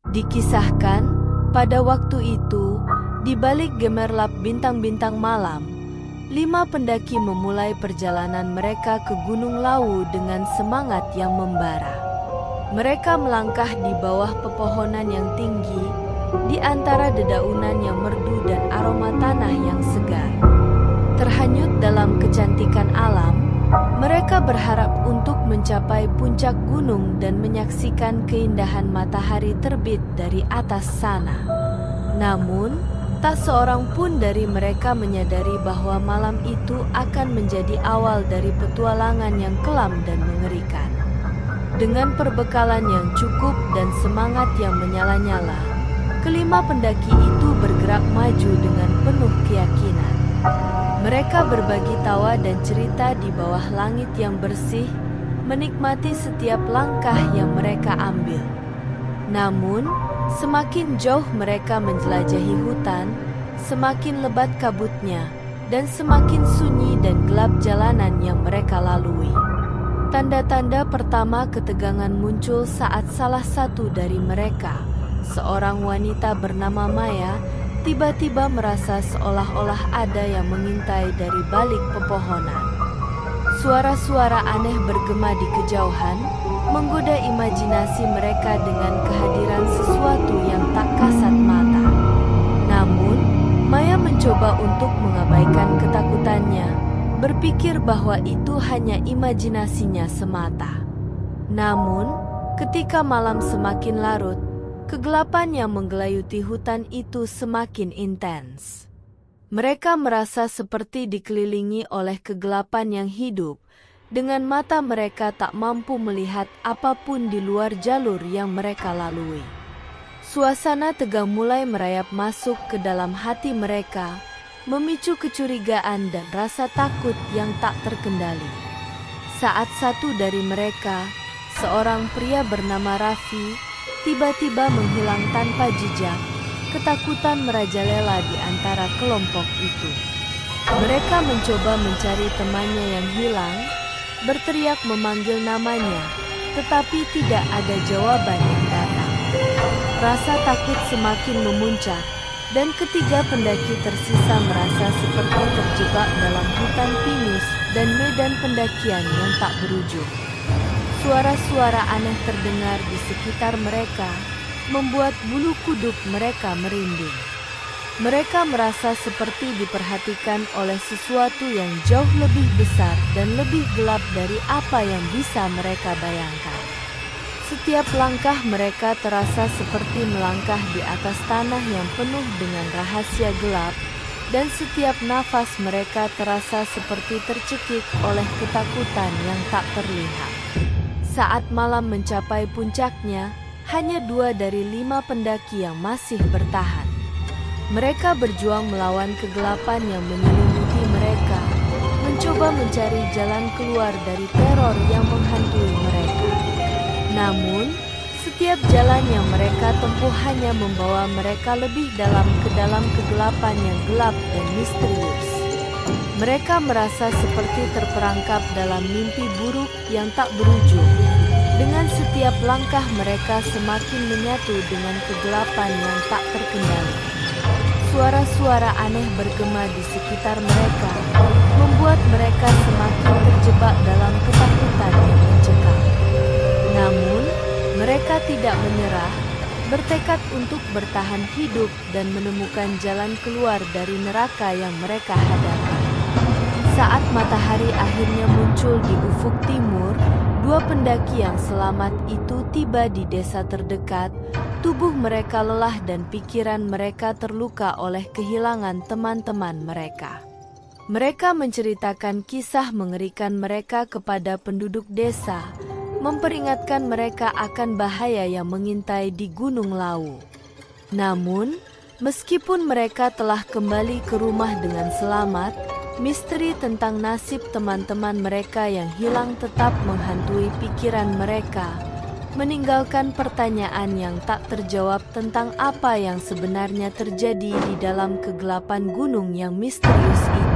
Dikisahkan, pada waktu itu, di balik gemerlap bintang-bintang malam, 5 pendaki memulai perjalanan mereka ke Gunung Lawu dengan semangat yang membara. Mereka melangkah di bawah pepohonan yang tinggi, di antara dedaunan yang merdu dan aroma tanah yang segar. Terhanyut dalam kecantikan alam, mereka berharap untuk mencapai puncak gunung dan menyaksikan keindahan matahari terbit dari atas sana. Namun, tak seorang pun dari mereka menyadari bahwa malam itu akan menjadi awal dari petualangan yang kelam dan mengerikan. Dengan perbekalan yang cukup dan semangat yang menyala-nyala, kelima pendaki itu bergerak maju dengan penuh keyakinan. Mereka berbagi tawa dan cerita di bawah langit yang bersih, menikmati setiap langkah yang mereka ambil. Namun, semakin jauh mereka menjelajahi hutan, semakin lebat kabutnya, dan semakin sunyi dan gelap jalanan yang mereka lalui. Tanda-tanda pertama ketegangan muncul saat salah satu dari mereka, seorang wanita bernama Maya, tiba-tiba merasa seolah-olah ada yang mengintai dari balik pepohonan. Suara-suara aneh bergema di kejauhan, menggoda imajinasi mereka dengan kehadiran sesuatu yang tak kasat mata. Namun, Maya mencoba untuk mengabaikan ketakutannya, berpikir bahwa itu hanya imajinasinya semata. Namun, ketika malam semakin larut, kegelapan yang menggelayuti hutan itu semakin intens. Mereka merasa seperti dikelilingi oleh kegelapan yang hidup. Dengan mata mereka tak mampu melihat apapun di luar jalur yang mereka lalui. Suasana tegang mulai merayap masuk ke dalam hati mereka, memicu kecurigaan dan rasa takut yang tak terkendali. Saat satu dari mereka, seorang pria bernama Raffi, tiba-tiba menghilang tanpa jejak, ketakutan merajalela di antara kelompok itu. Mereka mencoba mencari temannya yang hilang, berteriak memanggil namanya, tetapi tidak ada jawaban yang datang. Rasa takut semakin memuncak, dan ketiga pendaki tersisa merasa seperti terjebak dalam hutan pinus dan medan pendakian yang tak berujung. Suara-suara aneh terdengar di sekitar mereka, membuat bulu kuduk mereka merinding. Mereka merasa seperti diperhatikan oleh sesuatu yang jauh lebih besar dan lebih gelap dari apa yang bisa mereka bayangkan. Setiap langkah mereka terasa seperti melangkah di atas tanah yang penuh dengan rahasia gelap, dan setiap nafas mereka terasa seperti tercekik oleh ketakutan yang tak terlihat. Saat malam mencapai puncaknya, hanya 2 dari 5 pendaki yang masih bertahan. Mereka berjuang melawan kegelapan yang menyelimuti mereka, mencoba mencari jalan keluar dari teror yang menghantui mereka. Namun, setiap jalan yang mereka tempuh hanya membawa mereka lebih dalam ke dalam kegelapan yang gelap dan misterius. Mereka merasa seperti terperangkap dalam mimpi buruk yang tak berujung. Dengan setiap langkah mereka semakin menyatu dengan kegelapan yang tak terkendali. Suara-suara aneh bergema di sekitar mereka, membuat mereka semakin terjebak dalam ketakutan yang mencekam. Namun, mereka tidak menyerah, bertekad untuk bertahan hidup dan menemukan jalan keluar dari neraka yang mereka hadapi. Saat matahari akhirnya muncul di ufuk timur, 2 pendaki yang selamat itu tiba di desa terdekat. Tubuh mereka lelah dan pikiran mereka terluka oleh kehilangan teman-teman mereka. Mereka menceritakan kisah mengerikan mereka kepada penduduk desa, memperingatkan mereka akan bahaya yang mengintai di Gunung Lawu. Namun, meskipun mereka telah kembali ke rumah dengan selamat, misteri tentang nasib teman-teman mereka yang hilang tetap menghantui pikiran mereka, meninggalkan pertanyaan yang tak terjawab tentang apa yang sebenarnya terjadi di dalam kegelapan gunung yang misterius itu.